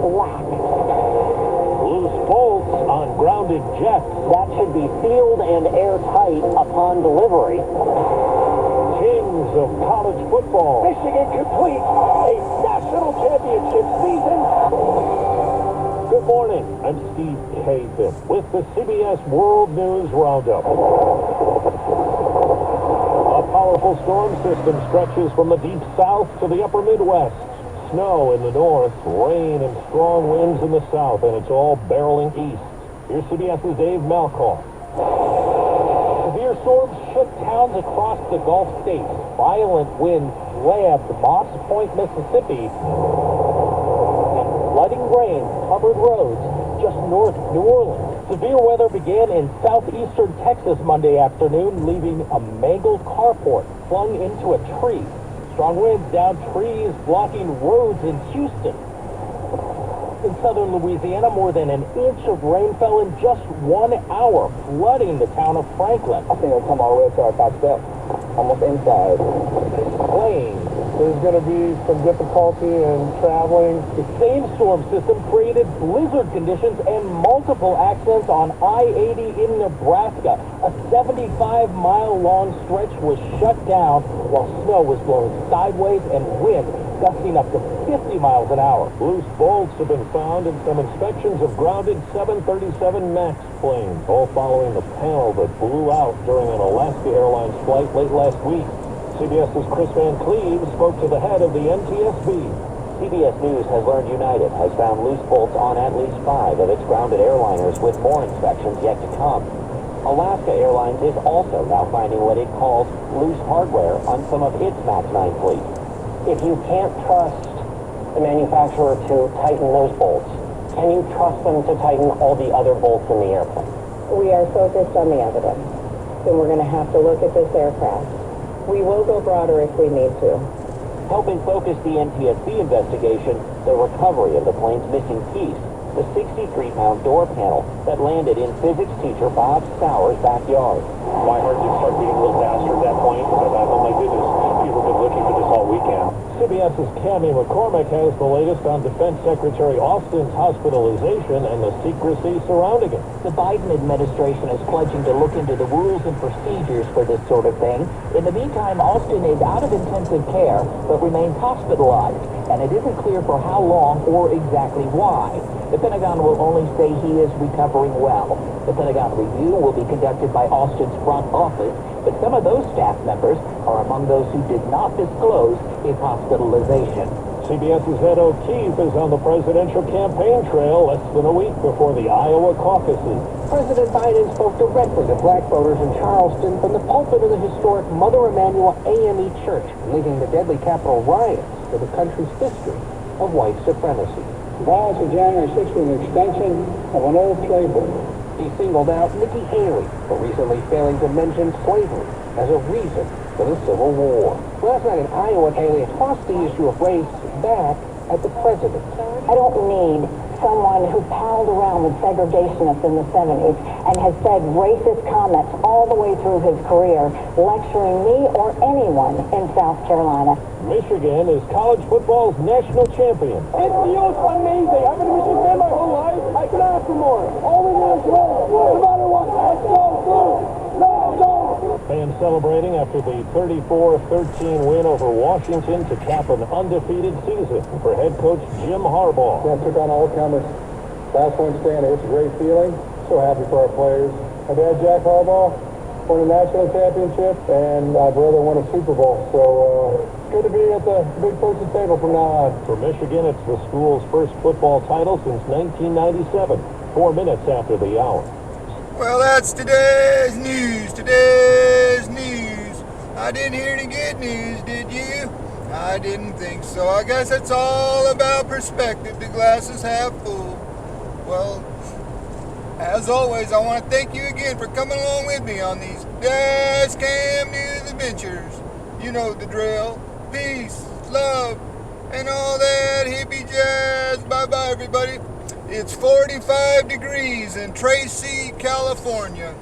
black. Loose bolts on grounded jets. That should be sealed and airtight upon delivery. Kings of college football. Michigan complete a national championship season. Good morning. I'm Steve Kathan with the CBS World News Roundup. A powerful storm system stretches from the deep south to the upper Midwest. Snow in the north, rain and strong winds in the south, and it's all barreling east. Here's CBS's Dave Malcolm. Severe storms shook towns across the Gulf states. Violent winds slammed Moss Point, Mississippi, and flooding rain covered roads just north of New Orleans. Severe weather began in southeastern Texas Monday afternoon, leaving a mangled carport flung into a tree. Strong winds downed trees, blocking roads in Houston. In southern Louisiana, more than an inch of rain fell in just 1 hour, flooding the town of Franklin. I think it'll come all the way up to our top step, almost inside. Planes. There's going to be some difficulty in traveling. The same storm system created blizzard conditions and multiple accidents on I-80 in Nebraska. A 75-mile-long stretch was shut down while snow was blowing sideways and wind gusting up to 50 miles an hour. Loose bolts have been found in some inspections of grounded 737 MAX planes, all following the panel that blew out during an Alaska Airlines flight late last week. CBS's Chris Van Cleve spoke to the head of the NTSB. CBS News has learned United has found loose bolts on at least 5 of its grounded airliners, with more inspections yet to come. Alaska Airlines is also now finding what it calls loose hardware on some of its MAX 9 fleet. If you can't trust the manufacturer to tighten those bolts, can you trust them to tighten all the other bolts in the airplane? We are focused on the evidence, and we're going to have to look at this aircraft. We will go broader if we need to. Helping focus the NTSB investigation, the recovery of the plane's missing piece, the 63-pound door panel that landed in physics teacher Bob Sauer's backyard. My heart did start beating a little faster at that point, because I thought, oh my goodness, people have been looking for this all weekend. CBS's Cammie McCormick has the latest on Defense Secretary Austin's hospitalization and the secrecy surrounding it. The Biden administration is pledging to look into the rules and procedures for this sort of thing. In the meantime, Austin is out of intensive care, but remains hospitalized, and it isn't clear for how long or exactly why. The Pentagon will only say he is recovering well. The Pentagon review will be conducted by Austin's front office, but some of those staff members are among those who did not disclose his hospitalization. CBS's Ed O'Keefe is on the presidential campaign trail less than a week before the Iowa caucuses. President Biden spoke directly to black voters in Charleston from the pulpit of the historic Mother Emanuel AME Church, linking the deadly Capitol riots to the country's history of white supremacy. Violence of January 6th was an extension of an old playbook. He singled out Nikki Haley for recently failing to mention slavery as a reason for the Civil War. Last night in Iowa, Haley tossed the issue of race back at the president. I don't need someone who palled around with segregationists in the 70s and has said racist comments all the way through his career, lecturing me or anyone in South Carolina. Michigan is college football's national champion. It feels amazing. I've been a Michigan fan my whole life. I can ask for more. All we do is win. No matter what. Let's go, Blue. Let's go. Fans celebrating after the 34-13 win over Washington to cap an undefeated season for head coach Jim Harbaugh. Yeah, took on all comers. Last one standing. It's a great feeling. So happy for our players. My dad, Jack Harbaugh, won a national championship, and my brother won a Super Bowl. So good to be at the big person table from now on. For Michigan, it's the school's first football title since 1997, 4 minutes after the hour. Well, that's today's news. Today's news. I didn't hear any good news, did you? I didn't think so. I guess it's all about perspective. The glass is half full. Well, as always, I want to thank you again for coming along with me on these Dash Cam News adventures. You know the drill. Peace, love, and all that hippie jazz. Bye-bye, everybody. It's 45 degrees in Tracy, California.